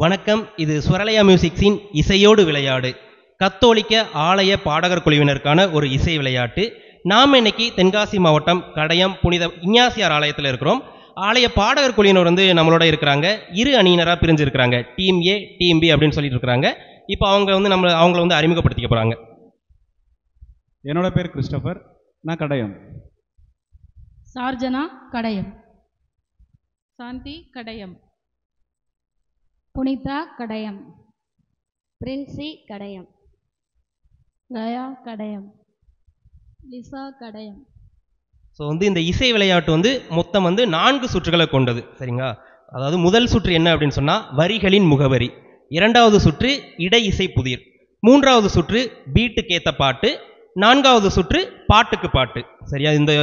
வணக்கம். இது ஸ்வரலயா மியூசிக்ஸின் இசையோடு விளையாடு கத்தோலிக்க ஆலய பாடகர் குழுவினருக்கான ஒரு இசை விளையாட்டு. நாம் இன்னைக்கு தென்காசி மாவட்டம் கடையம் புனித இஞ்ஞாசியார் ஆலயத்தில் இருக்கிறோம். ஆலய பாடகர் குழுவினர் நம்மளோட இருக்கிறாங்க. இரு அணியினராக பிரிஞ்சிருக்கிறாங்க. டீம் ஏ, டீம் பி அப்படின்னு சொல்லிட்டு இருக்கிறாங்க. இப்போ அவங்கள அறிமுகப்படுத்திக்க போகிறாங்க. என்னோட பேர் கிறிஸ்டோபர், நான் கடையம். சார்ஜனா கடையம். சாந்தி கடையம். புனிதா கடையம். பிரின்சி கடையம். கயா கடையம். லிசா கடையம். ஸோ இந்த இசை விளையாட்டு மொத்தம் 4 சுற்றுகளை கொண்டது. சரிங்களா? அதாவது முதல் சுற்று என்ன அப்படின்னு சொன்னால் வரிகளின் முகவரி, இரண்டாவது சுற்று இடை இசை புதிர், மூன்றாவது சுற்று பீட்டுக்கேற்ற பாட்டு, நான்காவது சுற்று பாட்டுக்கு பாட்டு. சரியா? இந்த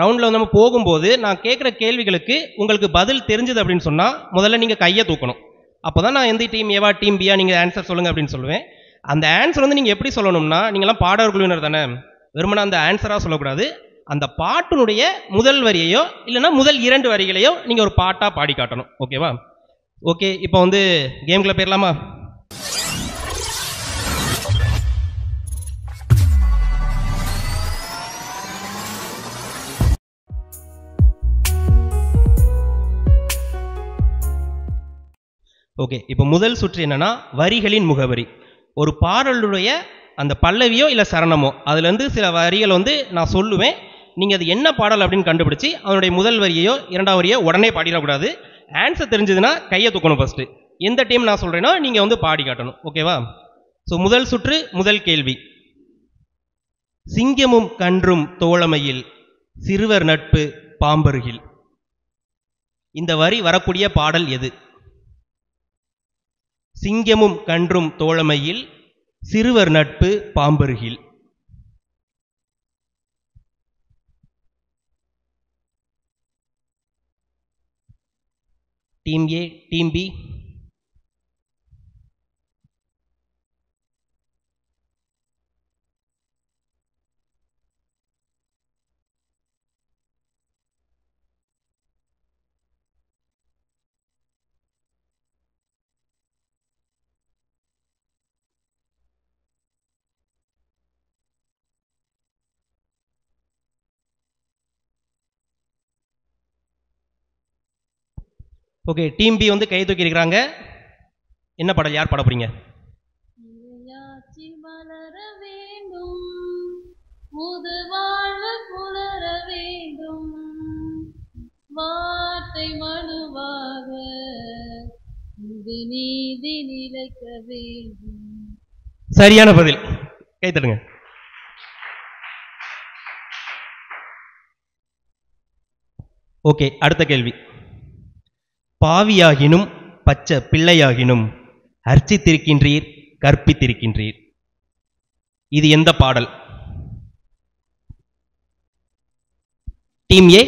ரவுண்டில் நம்ம போகும்போது நான் கேட்குற கேள்விகளுக்கு உங்களுக்கு பதில் தெரிஞ்சது அப்படின்னு சொன்னால் முதல்ல நீங்கள் கையை தூக்கணும். அப்போ தான் நான் எந்த டீம் ஏவா டீம் பியா நீங்கள் ஆன்சர் சொல்லுங்கள் அப்படின்னு சொல்லுவேன். அந்த ஆன்சர் நீங்கள் எப்படி சொல்லணும்னா, நீங்களாம் பாடகர் குழுவினர் தானே, வெறுமனா அந்த ஆன்சராக சொல்லக்கூடாது. அந்த பாட்டினுடைய முதல் வரியையோ இல்லைன்னா முதல் 2 வரிகளையோ நீங்கள் ஒரு பாட்டாக பாடி காட்டணும். ஓகேவா? ஓகே, இப்போ கேம்குள்ளே போயிடலாமா? ஓகே, இப்போ முதல் சுற்று என்னன்னா வரிகளின் முகவரி. ஒரு பாடலுடைய அந்த பல்லவியோ இல்லை சரணமோ அதுலேருந்து சில வரிகள் நான் சொல்லுவேன். நீங்கள் அது என்ன பாடல் அப்படின்னு கண்டுபிடிச்சி அதனுடைய முதல் வரியோ இரண்டாவது வரியோ உடனே பாடிடக்கூடாது. ஆன்சர் தெரிஞ்சதுன்னா கையை தூக்கணும் ஃபர்ஸ்ட். எந்த டீம் நான் சொல்கிறேன்னா நீங்கள் பாடி காட்டணும். ஓகேவா? ஸோ முதல் சுற்று, முதல் கேள்வி. சிங்கமும் கன்றும் தோழமையில், சிறுவர் நட்பு பாம்பருகில். இந்த வரி வரக்கூடிய பாடல் எது? சிங்கமும் கன்றும் தோழமையில், சிறுவர் நட்பு பாம்பருகில். Team A, team B. Okay, team B கை தூக்கி இருக்கிறாங்க. என்ன பாடல், யார் பாட போறீங்க? மலர வேண்டும், முது வாழ்வு புலர வேண்டும், வார்த்தை மனுவாக இது நீதி நிலைக்க வேண்டும். சரியான பதில், கை தட்டுங்க. ஓகே, அடுத்த கேள்வி. பாவியாகினும் பச்சை பிள்ளையாகினும் அர்ச்சித்திருக்கின்றீர், கற்பித்திருக்கின்றீர். இது எந்த பாடல்? Team A.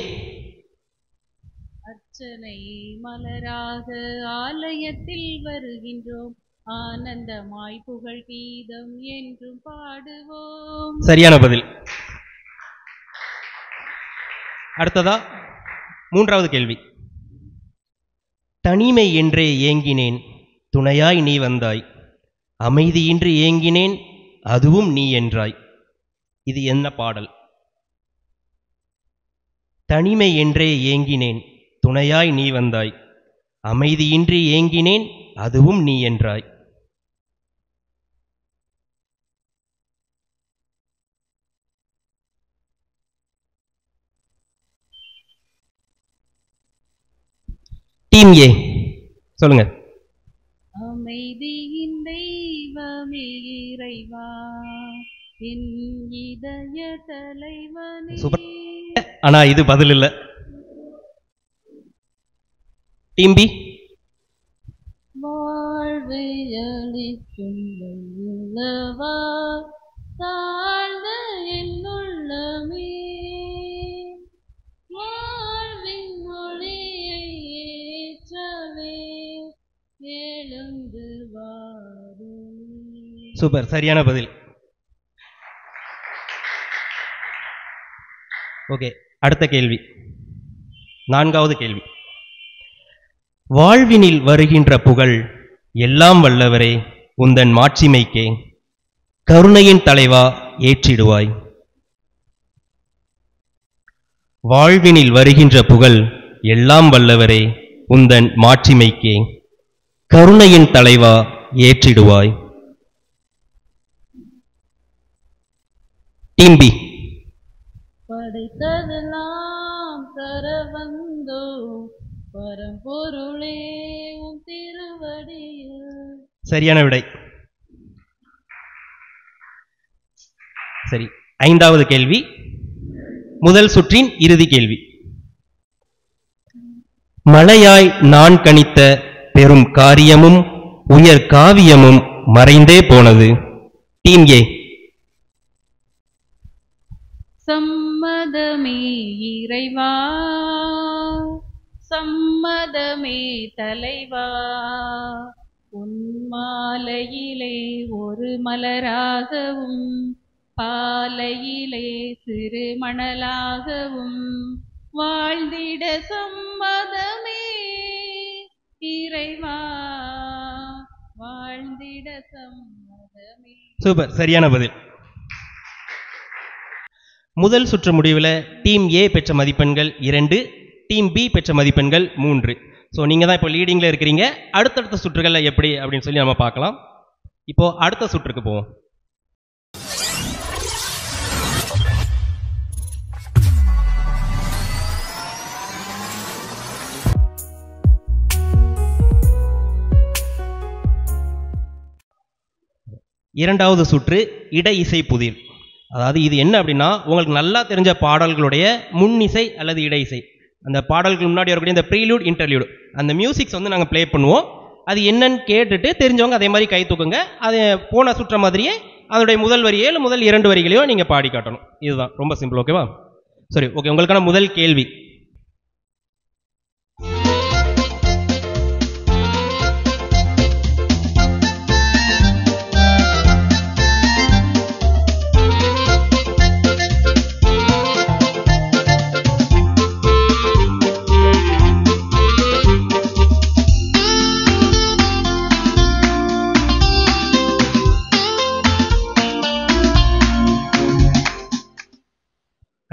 அர்ச்சனை மலராக ஆலயத்தில் வருகின்றோம், ஆனந்தமாய் புகழ் கீதம் என்றும் பாடுவோம். சரியான பதில். அடுத்ததா மூன்றாவது கேள்வி. தனிமை என்றே ஏங்கினேன், துணையாய் நீ வந்தாய், அமைதியின்றி ஏங்கினேன், அதுவும் நீ என்றாய். இது என்ன பாடல்? தனிமை என்றே ஏங்கினேன், துணையாய் நீ வந்தாய், அமைதியின்றி ஏங்கினேன், அதுவும் நீ என்றாய். டீம் ஏ சொல்லுங்க. அமைதியின் தெய்வமே இறைவா, என் இதய தலைவனே. சூப்பர். ஆனா இது பதில் இல்ல. Team B. வாழ்வை அளிக்கும் வல்லவா, தாழ்ந்த என்னுள்ளமே, வாழ்வின் மொழியை ஏற்றவே எழுந்து வாரும். சூப்பர், சரியான பதில். ஓகே, அடுத்த கேள்வி, நான்காவது கேள்வி. வாழ்வினில் வருகின்ற புகழ் எல்லாம் வல்லவரே உந்தன் மாட்சிமைக்கே கருணையின் தலைவா ஏற்றிடுவாய். வாழ்வினில் வருகின்ற புகழ் எல்லாம் வல்லவரே உந்தன் மாட்சிமைக்கே கருணையின் தலைவா ஏற்றிடுவாய். Team B. படைத்ததெல்லாம் தர வந்தோ பரம்பொருளே உன் திருவடியில். சரியான விடை. சரி, ஐந்தாவது கேள்வி, முதல் சுற்றின் இறுதி கேள்வி. மழையாய் நான் கணித்த பெரும் காரியமும் உயர் காவியமும் மறைந்தே போனது. Team A. சம்மதமே இறைவா, சம்மதமே தலைவா, உன் மாலையிலே ஒரு மலராகவும் பாலையிலே சிறு மணலாகவும் வாழ்ந்திட சம்மதமே இறைவா, வாழ்ந்திட சம்மதமே. சூப்பர், சரியான பதில். முதல் சுற்று முடிவில் டீம் ஏ பெற்ற மதிப்பெண்கள் 2, டீம் பி பெற்ற மதிப்பெண்கள் 3. ஸோ நீங்கள் தான் இப்போ லீடிங்கில் இருக்கிறீங்க. அடுத்தடுத்த சுற்றுகளில் எப்படி அப்படின்னு சொல்லி நம்ம பார்க்கலாம். இப்போ அடுத்த சுற்றுக்கு போவோம். இரண்டாவது சுற்று இடை இசை புதிர். அதாவது இது என்ன அப்படின்னா, உங்களுக்கு நல்லா தெரிஞ்ச பாடல்களுடைய முன்னிசை அல்லது இடை இசை. அந்த பாடல்கள் முன்னாடி வரக்கூடிய இந்த ப்ரீலூட் இன்டர்லியூட் அந்த மியூசிக்ஸ் வந்து நாங்கள் ப்ளே பண்ணுவோம். அது என்னன்னு கேட்டுட்டு தெரிஞ்சவங்க அதே மாதிரி கை தூக்குங்க. அது போன சுற்ற மாதிரியே அதனுடைய முதல் வரியோ இல்லை முதல் 2 வரிகளையோ நீங்கள் பாடி காட்டணும். இதுதான், ரொம்ப சிம்பிள். ஓகேவா? சரி, ஓகே. உங்களுக்கான முதல் கேள்வி.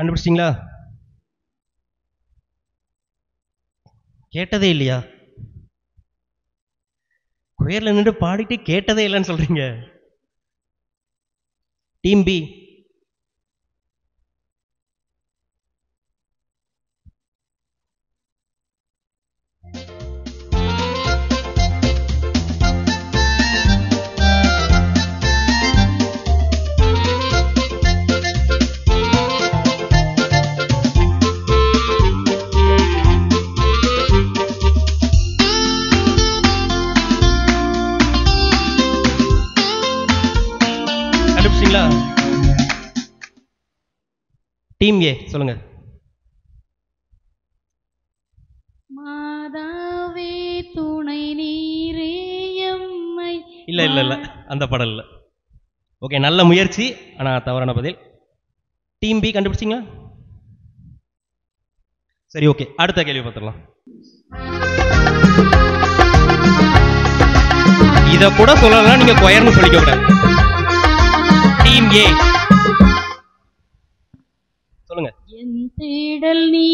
கண்டுபிடிச்சிங்களா? கேட்டதே இல்லையா? குயர்ல நின்று பாடிட்டு கேட்டதே இல்லைன்னு சொல்றீங்க. Team B. டீம் ஏ சொல்லுங்க. மாதாவே துணை நீரே எம்மை. இல்ல இல்ல இல்ல, அந்த பாடல் இல்ல. ஓகே, நல்ல முயற்சி, ஆனா தவறான பதில். டீம் பி கண்டுபிடிச்சிங்களா? சரி, ஓகே. அடுத்த கேள்வி பார்த்துடலாம். இத கூட சொல்லலாம், நீங்க கொயர்னு சொல்லிக்க கூடாது. டீம் ஏ சொல்லுங்க. என் தேடல் நீ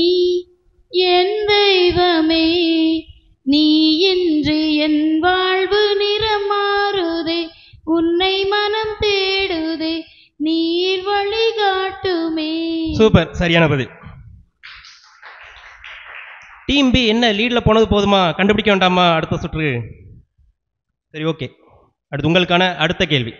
என் தெய்வமே, நீ இன்றி என் வாழ்வு நிறம் மாறுதே, உன்னை மனம் தேடுதே, நீர் வழிகாட்டுமே. சூப்பர், சரியான பதில். டீம் பி என்ன லீட்ல போனது போதுமா? கண்டுபிடிக்க வேண்டாமா அடுத்த சுற்று? சரி, ஓகே. அடுத்து உங்களுக்கான அடுத்த கேள்வி.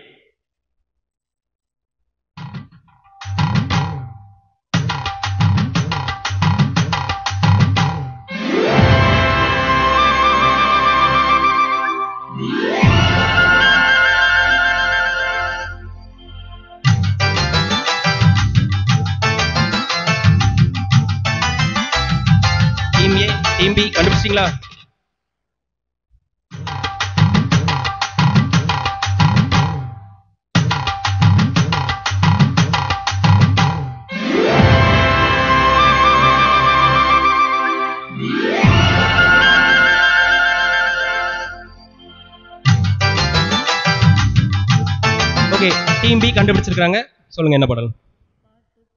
டீம் பி கண்டுபிடிச்சிங்களா? டீம் பி கண்டுபிடிச்சிருக்காங்க. சொல்லுங்க என்ன பாடல்?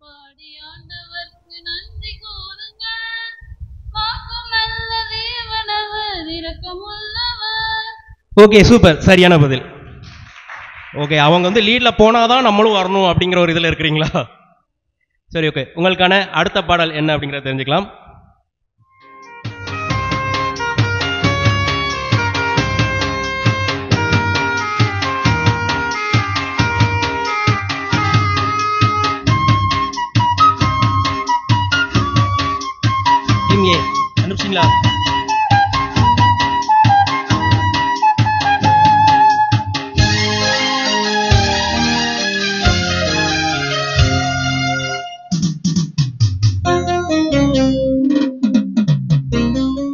பாடி ஆண்டவர்க்கு நன்றி கூறுங்கள். காக்கும் நல்ல தேவனவர், இரக்கமுள்ளவர். ஓகே, சூப்பர், சரியான பதில். ஓகே, அவங்க வந்து லீட்ல போனாதான் நம்மளும் வரணும் அப்படிங்கிற ஒரு இதுல இருக்கிறீங்களா? சரி, ஓகே. உங்களுக்கான அடுத்த பாடல் என்ன அப்படிங்கறத தெரிஞ்சுக்கலாம். டீம் ஏ கண்டுபிடிச்சிங்களா?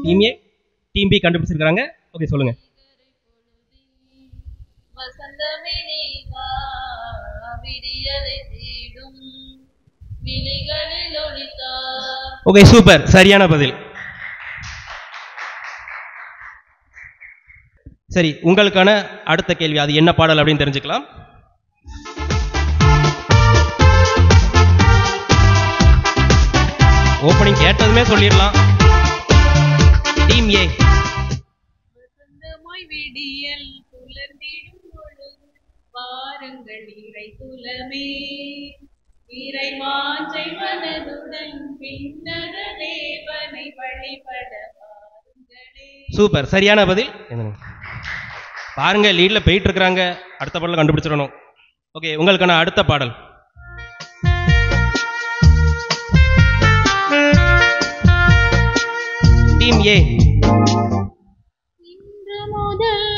டீம் ஏ டீம் பி கண்டுபிடிச்சிருக்காங்க. ஓகே, சொல்லுங்க. வசந்தமே நீவா, விடியலை தேடும் விழிகளில் ஒளித்தா. ஓகே, சூப்பர், சரியான பதில். சரி, உங்களுக்கான அடுத்த கேள்வி அது என்ன பாடல் அப்படின்னு தெரிஞ்சுக்கலாம். ஓப்பனிங் கேட்டதுமே சொல்லிடலாம். Team A. வசந்தமாய் விடியல் புலர்ந்திடும் பொழுது, பாருங்கள் இறை குலமே, இறை வாஞ்சை மனதுடன் பின்னர தேவனை வழிபட பாருங்களே. சூப்பர், சரியான பதில். பாருங்க, லீட்ல போயிட்டு இருக்காங்க. அடுத்த பாடல கண்டுபிடிச்சிடணும். ஓகே, உங்களுக்கான அடுத்த பாடல். Team A. இன்று முதல்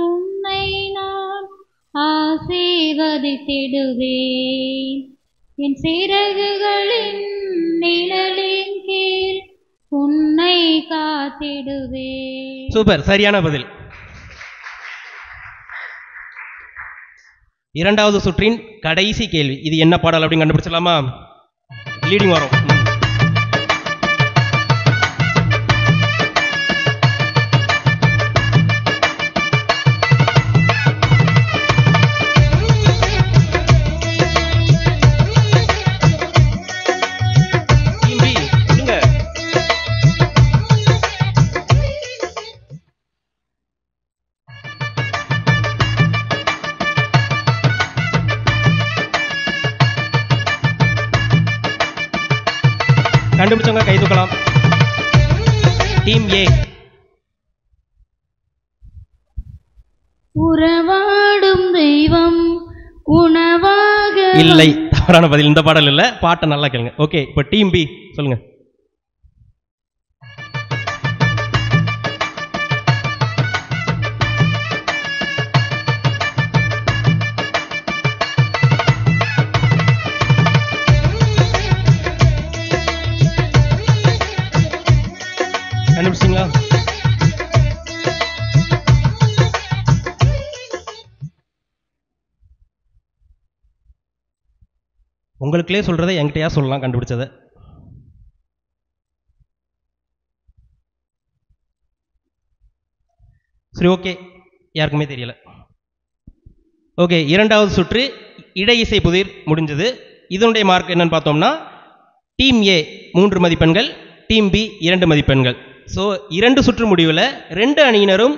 உன்னை நான் ஆசீர்வதித்திடுவேன். என் சிறகுகளின் நிழலின் கீழ் உன்னை காத்திடுவேன். சூப்பர், சரியான பதில். இரண்டாவது சுற்றின் கடைசி கேள்வி இது என்ன பாடல் அப்படின்னு கண்டுபிடிச்சலாமா? லீடிங் வரும். கண்டுபிடிச்சவங்க கை தூக்கலாம். Team A. உறவாடும் தெய்வம் உணவாக இல்லை, தவறான பதில். இந்த பாடல் இல்ல, பாட்டை நல்லா கேளுங்க. ஓகே, இப்போ டீம் பி சொல்லுங்க. கண்டுபிடிச்சிங்களா? உங்களுக்குள்ளே சொல்றதை என்கிட்டயா சொல்லலாம் கண்டுபிடிச்சதை. சரி, ஓகே, யாருக்குமே தெரியல. ஓகே, இரண்டாவது சுற்று இடை இசை புதிர் முடிஞ்சது. இதனுடைய மார்க் என்னன்னு பார்த்தோம்னா டீம் ஏ 3 மதிப்பெண்கள், டீம் பி 2 மதிப்பெண்கள். ஸோ 2 சுற்று முடிவில் 2 அணியினரும்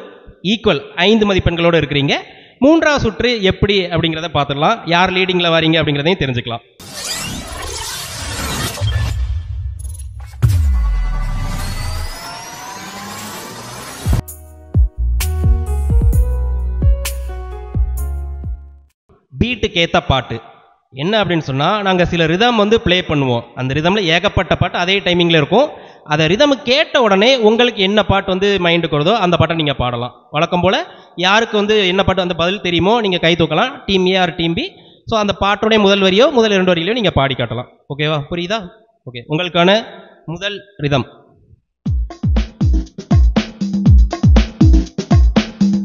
ஈக்குவல் 5 மதிப்பெண்களோடு இருக்கிறீங்க. மூன்றாவது சுற்று எப்படி அப்படிங்கிறத பார்த்துடலாம். யார் லீடிங்கில் வாரீங்க அப்படிங்கிறதையும் தெரிஞ்சுக்கலாம். பீட்டுக்கு ஏற்ற பாட்டு என்ன அப்படின்னு சொன்னால், நாங்கள் சில ரிதம் வந்து ப்ளே பண்ணுவோம். அந்த ரிதமில் ஏகப்பட்ட பாட்டு அதே டைமிங்கில் இருக்கும். அதை ரிதம் கேட்ட உடனே உங்களுக்கு என்ன பாட்டு வந்து மைண்டுக்கு வருதோ அந்த பாட்டை நீங்கள் பாடலாம். வழக்கம் போல் யாருக்கு வந்து என்ன பாட்டு அந்த பதில் தெரியுமோ நீங்கள் கை தூக்கலாம். Team A or team B. So அந்த பாட்டோடைய முதல் வரியோ முதல் 2 வரியிலையோ நீங்கள் பாடி காட்டலாம். ஓகேவா? புரியுதா? ஓகே, உங்களுக்கான முதல் ரிதம்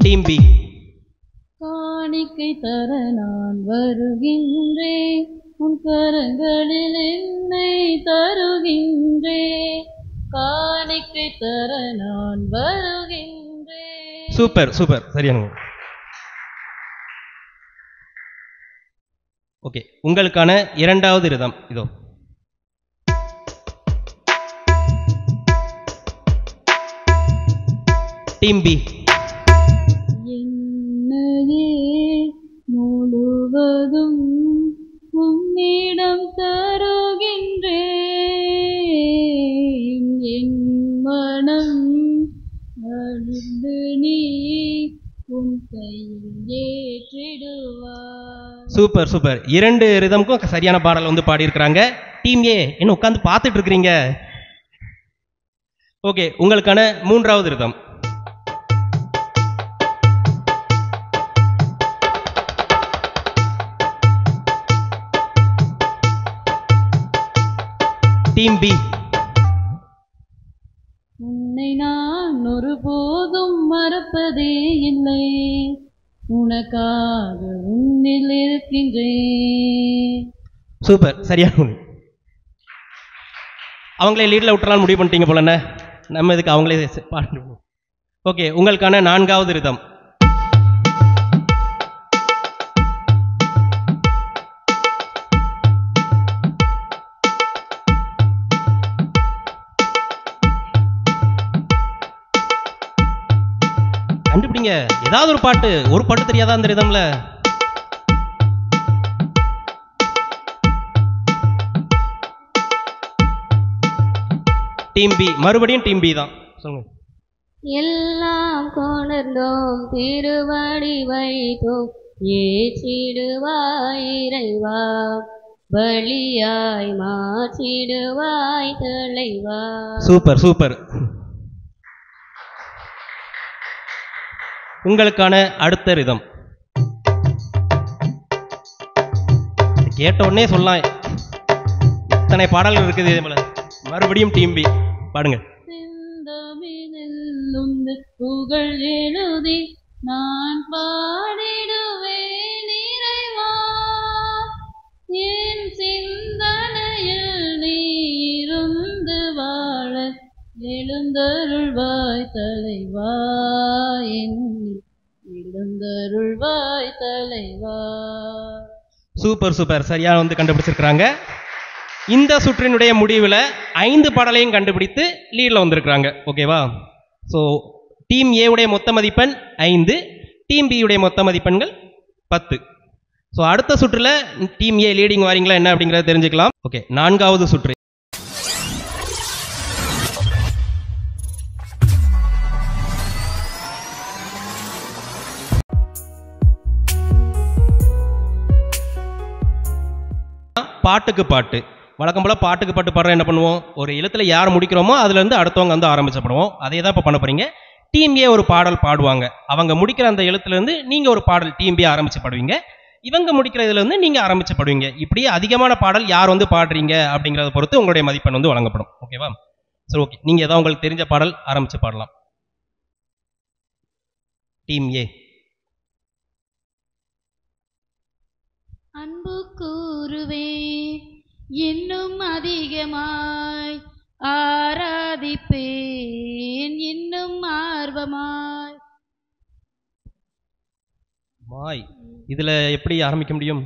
டீம் பி. காணிக்கை தர நான் வருகின்றேன், உன் கரங்களில் என்னை தருகின்றேன். காணிக்கை தர நான் வருகின்றேன். சூப்பர் சூப்பர், சரியான. ஓகே, உங்களுக்கான இரண்டாவது ரிதம் இதோ. Team B. என்னையே முழுவதும் உன்னிடம் தருகின்றேன், என் மனம் அழுது நீ உன் கையில் ஏற்றிடுவார். Super super. இரண்டு ரிதம்க்கும் சரியான பாடல் வந்து பாடியிருக்கிறாங்க. டீம் ஏ என்ன உட்காந்து பார்த்துட்டு இருக்கிறீங்க? ஓகே, உங்களுக்கான மூன்றாவது ரிதம். Team B. உன்னை நான் ஒருபோதும் மறப்பதே இல்லை, உனக்காக உன்னில் இருக்கின்றேன். சூப்பர், சரியான. அவங்களே லீடில் விட்டுறான்னு முடிவு பண்ணிட்டீங்க போலண்ணே. நம்ம இதுக்கு அவங்களே பாடணும். ஓகே, உங்களுக்கான நான்காவது ரிதம். கண்டுபிடிங்க, ஏதாவது ஒரு பாட்டு தெரியாதா அந்த ரிதம்ல? டீம் பி, மறுபடியும் டீம் பி தான். சொல்லுங்க. எல்லாம் கொணர்ந்தோம் திருவடி வைத்தோம், ஏற்றிடுவாய் இறைவா, பலியாய் மாற்றிடுவாய் தலைவா. Super super. உங்களுக்கான அடுத்த ரிதம். கேட்ட உடனே சொல்லலாம், இத்தனை பாடல்கள் இருக்குது இதே போல. மறுபடியும் டீம் பி பாடுங்க. புகழ் எழுதி நான் பாடிடுவேன் இறைவா, என் சிந்தனையில் நீ இருந்து வாழ எழுந்தருள்வாய் தலைவா, எழுந்தருள்வாய் தலைவா. சூப்பர் சூப்பர், சரியா வந்து கண்டுபிடிச்சிருக்கிறாங்க. இந்த சுற்றினுடைய முடிவில் 5 பாடலையும் கண்டுபிடித்து லீடில் வந்திருக்கிறாங்க. ஓகேவா? ஸோ டீம் ஏ உடைய மொத்த மதிப்பெண் 5, டீம் பி உடைய மொத்த மதிப்பெண்கள் 10. ஸோ அடுத்த சுற்றில் டீம் ஏ லீடிங் வாரீங்களா என்ன அப்படிங்கிறத தெரிஞ்சுக்கலாம். ஓகே, 4வது சுற்று. பாட்டுக்கு பாட்டு. வழக்கம் போல பாட்டுக்கு பாட்டு பாடுற என்ன பண்ணுவோம், ஒரு எழுத்துல யார் முடிக்கிறோமோ அதுல இருந்து அடுத்தவங்க வந்து ஆரம்பிச்சப்படுவோம். அதே தான் இப்போ பண்ண போறீங்க. டீம் ஏ ஒரு பாடல் பாடுவாங்க, அவங்க முடிக்கிற அந்த எழுத்துல இருந்து நீங்க ஒரு பாடல் டீம் பி ஆரம்பிச்சு பாடுவீங்க, இவங்க முடிக்கிற இதுல இருந்து நீங்க ஆரம்பிச்சு பாடுவீங்க. இப்படியே அதிகமான பாடல் யார் வந்து பாடுறீங்க அப்படிங்கறத பொறுத்து உங்களுடைய மதிப்பெண் வந்து வழங்கப்படும். ஓகேவா? சரி, ஓகே, நீங்க ஏதாவது உங்களுக்கு தெரிஞ்ச பாடல் ஆரம்பிச்சு பாடலாம். Team A. அன்பு கூறுவே இன்னும் அதிகமாய், ஆராதிப்பேன் இன்னும் ஆர்வமாய். மாய், இதுல எப்படி ஆரம்பிக்க முடியும்?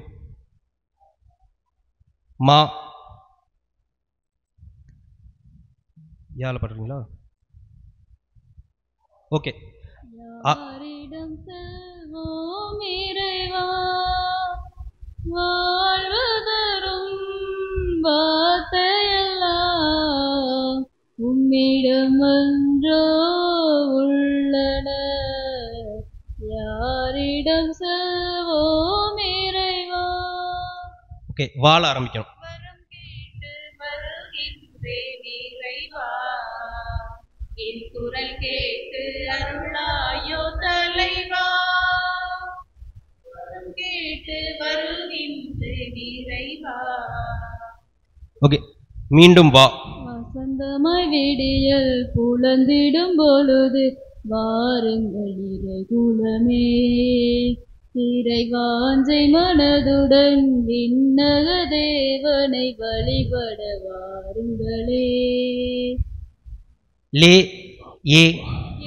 மா யால பாடுறீங்களா? ஓகே. யாரிடம் செல்வோம் இறைவா, வாழ்வு தரும் வார்த்தையெல்லாம் உம்மிடம் ஒன்றோ உள்ளன, யாரிடம் செல்வோம் இறைவா. ஓகே, வாழ ஆரம்பிக்கணும். வரம் கேட்டு வருகின்றேன் இறைவா, என் குரல் கேட்டு அருளாயோ தலைவா, வரம் கேட்டு வருகின்றேன் இறைவா. ஓகே, மீண்டும் வா. வசந்தமாய் விடியல் புலந்திடும் பொழுது வாருங்கள் இறை குலமே, இறைவாஞ்சை மனதுடன் விண்ணக தேவனை வழிபட வாருங்களே. லே ஏ.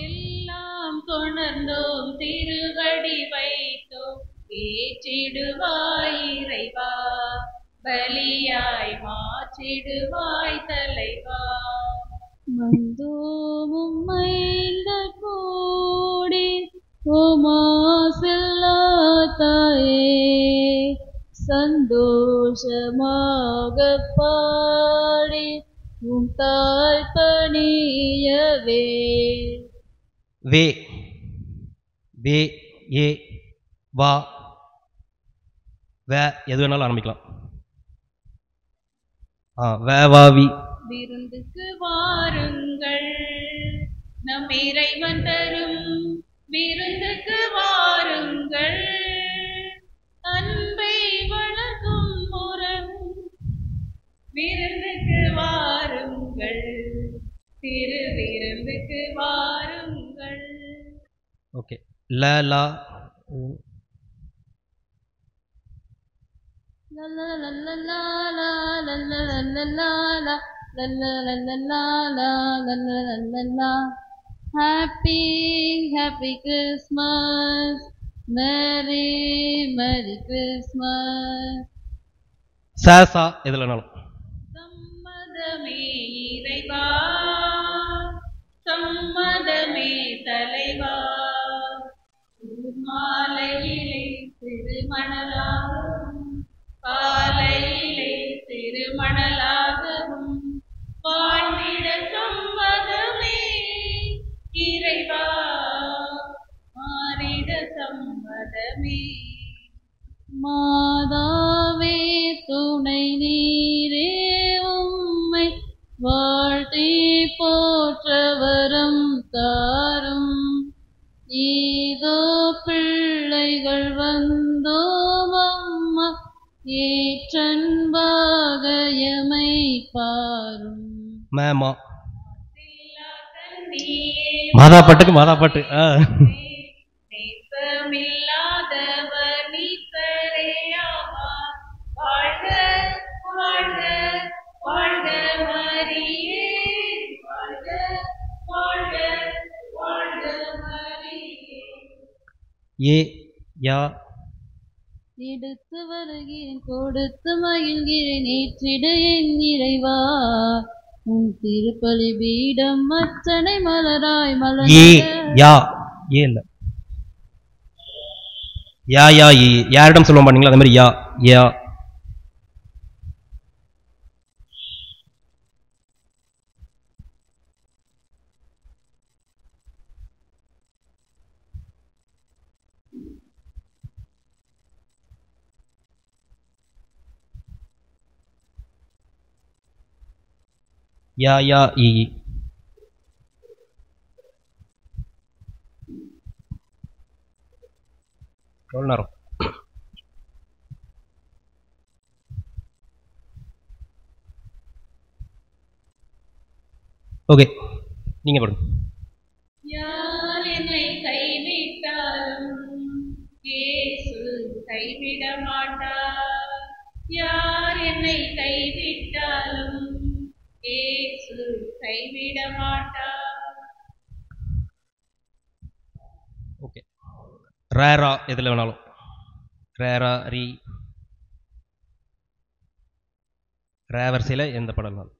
எல்லாம் கொணர்ந்தோம் திருவடி வைத்தோம், ஏற்றிடுவாய் இறைவா, பலியாய் மாற்றிடுவாய் தலைவா. வந்தோம் உம்மைங்கள் கூடி உமாசில்லா தாயே, சந்தோஷமாக பாடி உம் தாய் பணியவே. வே வே ஏ வா வே எது வேணாலும் ஆரம்பிக்கலாம். வே வா வி. விருந்துக்கு வாருங்கள், நம் இறைவன் தரும் விருந்துக்கு வாருங்கள். அன்பை வளர்க்கும் உறவு விருந்துக்கு வாருங்கள், திரு விருந்துக்கு வாருங்கள். ஓகே. ல லா Happy, happy Christmas, Merry, Merry Christmas. சா எதுல வேணாலும். சம்மதமே இறைவா, சம்மதமே தலைவா, மாலையிலே திருமணலாகவும் காலையிலே திருமணலாகவும் வாழ்ந்திட சம்மதமே இறைவா, மாறிட சம்மதமே. மாதாவே துணை நீரே, உம்மை வாழ்த்தி போற்ற வரம் தாரும். இதோ பிள்ளைகள் வந்தோம் அம்மா, ஏற்றன்பாக எமை பாரும். மேமா மாதா பாட்டுக்கு மாதா பாட்டு. நேசமில்லாதவர் நீத்தரேயாவார். வாழ்க வாழ்க வாழ்க மரியே, வாழ்க வாழ்க வாழ்க மரியே. ஏ யா எடுத்து வருகிறேன் கொடுத்து மகிழ்கிறேன், ஏற்றிட என் இறைவா உன் திருப்பலி பீடம் அச்சனை மலராய் ஏ மலர. யா ஏ இல்ல யா யா ஏ யாரிடம் சொல்லுவோம் பாத்தீங்களா, அதே மாதிரி யா யா. யா யா ஈ. எவ்வளோ நேரம்? ஓகே, நீங்க பாருங்க. யார் என்னை கைவிட்டாலும் இயேசு கைவிட மாட்டார். யார் என்னை கைவிட்டாலும் இயேசு கைவிட மாட்டார். ஓகே. ரேரா எதுல வேணாலும். ரேரா ரீ ரே வரிசையில் எந்த படம்.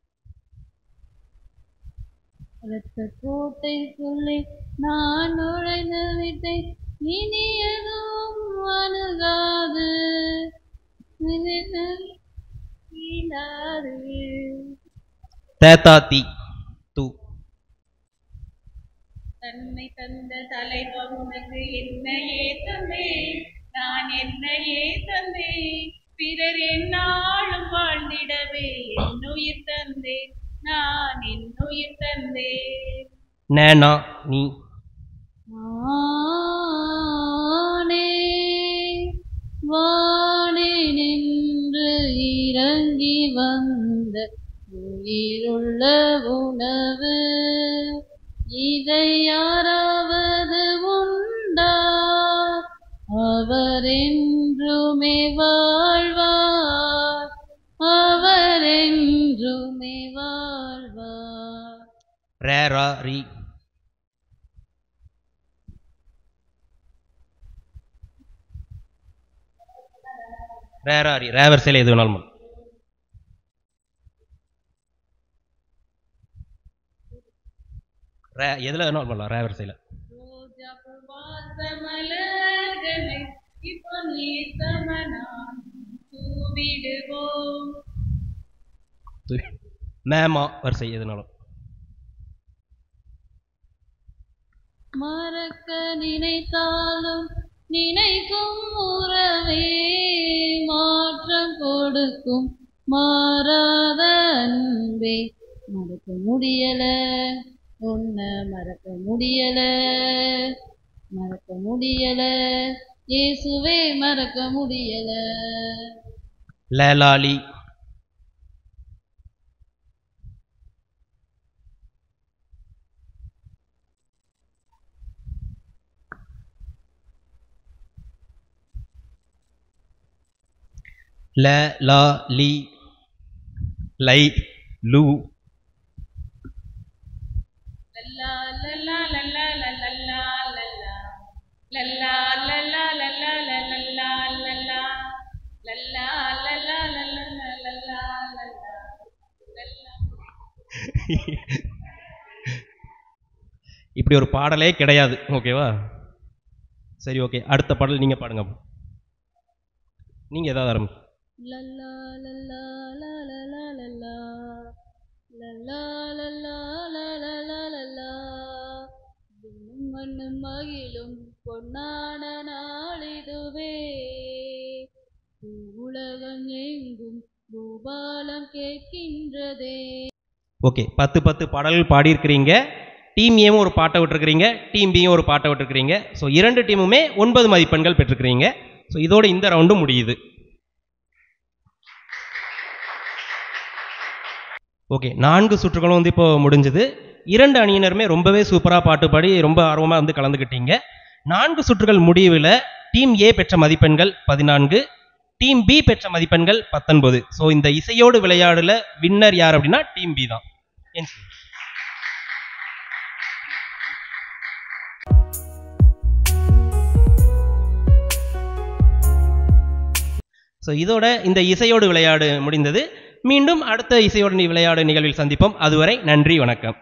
இரத்த கோட்டை சொல்லி நான் நுழைந்து விட்டேன், இனி எதுவும் அணுகாது தேத்தா தீ தூ. தன்னை தந்த தலைவர் உனக்கு என்னையே தந்தே, நான் என்னையே தந்தே, பிறர் என்னாலும் வாழ்ந்திடவே என்னுயிர் தந்தே, நான் என்னுயிர் தந்தே. நேனா நீ. ஆனே வானே நின்று இறங்கி வந்த உயிருள்ள உணவு, இதை யாராவது உண்டா? அவர் என்றுமே வாழ்வார், அவர் என்றுமே வாழ்வார். ரேரா ரீ. ரேராரி ரே வரிசையில் எது வேணாலும் பண்ணலாம். ரே எதில் வேணாலும் பண்ணலாம் ரே வரிசையில். மேமா வரிசை எதுனாலும். மறக்க நினைத்தாலும் நினைக்கும் உறவே மாற்றம் கொடுக்கும் மாறாத அன்பே மறக்க முடியல உன்னை மறக்க முடியல மறக்க முடியல இயேசுவே மறக்க முடியல. லேலாலி ல லா லி லை லு லல்லா லல்லா லல்லா லல்லா லல்லா லல்லா லல்லா லல்லா லல்லா லல்லா லல்லா லல்லா லல்லா லல்லா லல்லா. இப்படி ஒரு பாடலே கிடையாது. ஓகேவா? சரி, ஓகே. அடுத்த பாடல் நீங்க பாடுங்க. நீங்க ஏதாவது ஆரம்பி. லல்லா லல்லா லல்லா லல்லா லல்லா லல்லா லல்லா லல்லா விண்ணும் மண்ணும் மகிழும் பொன்னான நாளிதுவே உலகம் எங்கும் பூபாலம் கேட்கின்றதே. ஓகே, 10 பாடல்கள் பாடியிருக்கிறீங்க. டீம் ஏவும் ஒரு பாட்டை விட்டுருக்கிறீங்க, டீம் பியும் ஒரு பாட்டை விட்டுருக்கிறீங்க. ஸோ 2 டீமுமே 9 மதிப்பெண்கள் பெற்றுக்கிறீங்க. ஸோ இதோட இந்த ரவுண்டும் முடியுது. ஓகே, 4 சுற்றுகளும் வந்து இப்போ முடிஞ்சது. 2 அணியினருமே ரொம்பவே சூப்பராக பாட்டு பாடி ரொம்ப ஆர்வமாக வந்து கலந்துக்கிட்டீங்க. 4 சுற்றுகள் முடிவில் டீம் ஏ பெற்ற மதிப்பெண்கள் 14, டீம் பி பெற்ற மதிப்பெண்கள் 19. ஸோ இந்த இசையோடு விளையாடல வின்னர் யார் அப்படின்னா டீம் பி தான். ஸோ இதோட இந்த இசையோடு விளையாடு முடிந்தது. மீண்டும் அடுத்த இசையோடு விளையாடு நிகழ்வில் சந்திப்போம். அதுவரை நன்றி, வணக்கம்.